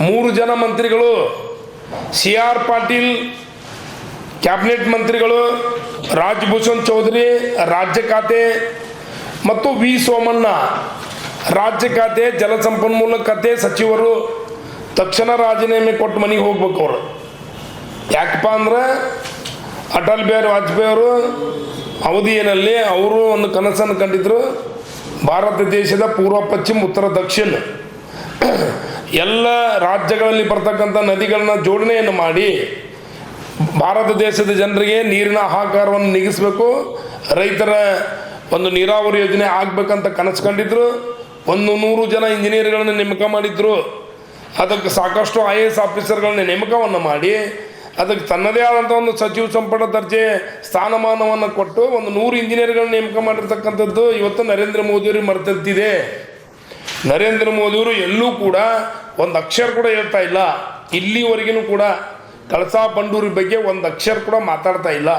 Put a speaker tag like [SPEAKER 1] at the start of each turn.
[SPEAKER 1] 3 ಜನ ಮಂತ್ರಿಗಳು, CR Patil cabinet ಮಂತ್ರಿಗಳು, ರಾಜಭೂಷಣ್ ಚೌಧರಿ ರಾಜ್ಯ ಖಾತೆ ಮತ್ತು ವಿ ಸೋಮಣ್ಣ ರಾಜ್ಯ ಖಾತೆ ಜಲಸಂಪನ್ಮೂಲ ಖಾತೆ ಸಚಿವರು ತಕ್ಷಣ ರಾಜೀನಾಮೆ ಕೊಟ್ಟು ಮನೆಗೆ ಹೋಗ್ಬೇಕು. ಅವರು ಯಾಕಪ್ಪ ಅಂದ್ರೆ ಅಟಲ್ ಬಿಹಾರಿ ವಾಜಪೇಯಿ ಅವರು ಅವಧಿಯಲ್ಲಿ ಅವರು ಒಂದು ಕನಸನ್ನು ಕಂಡಿದ್ರು. ಭಾರತ ದೇಶದ ಪೂರ್ವ ಪಶ್ಚಿಮ ಉತ್ತರ ದಕ್ಷಿಣ ಎಲ್ಲ ರಾಜ್ಯಗಳಲ್ಲಿ ಬರ್ತಕ್ಕಂಥ ನದಿಗಳನ್ನ ಜೋಡಣೆಯನ್ನು ಮಾಡಿ ಭಾರತ ದೇಶದ ಜನರಿಗೆ ನೀರಿನ ಹಾಹಾಕಾರವನ್ನು ನೀಗಿಸಬೇಕು, ರೈತರ ಒಂದು ನೀರಾವರಿ ಯೋಜನೆ ಆಗಬೇಕಂತ ಕನಸು ಕಂಡಿದ್ರು. 100 ಜನ ಇಂಜಿನಿಯರ್ಗಳನ್ನು ನೇಮಕ ಮಾಡಿದ್ರು. ಅದಕ್ಕೆ ಸಾಕಷ್ಟು IAS ಆಫೀಸರ್ಗಳನ್ನ ನೇಮಕವನ್ನು ಮಾಡಿ ಅದಕ್ಕೆ ತನ್ನದೇ ಆದಂಥ ಒಂದು ಸಚಿವ ಸಂಪುಟ ದರ್ಜೆ ಸ್ಥಾನಮಾನವನ್ನು ಕೊಟ್ಟು 100 ಇಂಜಿನಿಯರ್ಗಳನ್ನ ನೇಮಕ ಮಾಡಿರ್ತಕ್ಕಂಥದ್ದು ಇವತ್ತು ನರೇಂದ್ರ ಮೋದಿಯವ್ರಿಗೆ ಮರೆತಿದೆ. ನರೇಂದ್ರ ಮೋದಿಯವರು ಎಲ್ಲೂ ಕೂಡ ಒಂದು ಅಕ್ಷರ ಕೂಡ ಹೇಳ್ತಾ ಇಲ್ಲ. ಇಲ್ಲಿವರೆಗೂ ಕೂಡ ಕಳಸಾ ಬಂಡೂರಿ ಬಗ್ಗೆ ಒಂದು ಅಕ್ಷರ ಕೂಡ ಮಾತಾಡ್ತಾ ಇಲ್ಲ.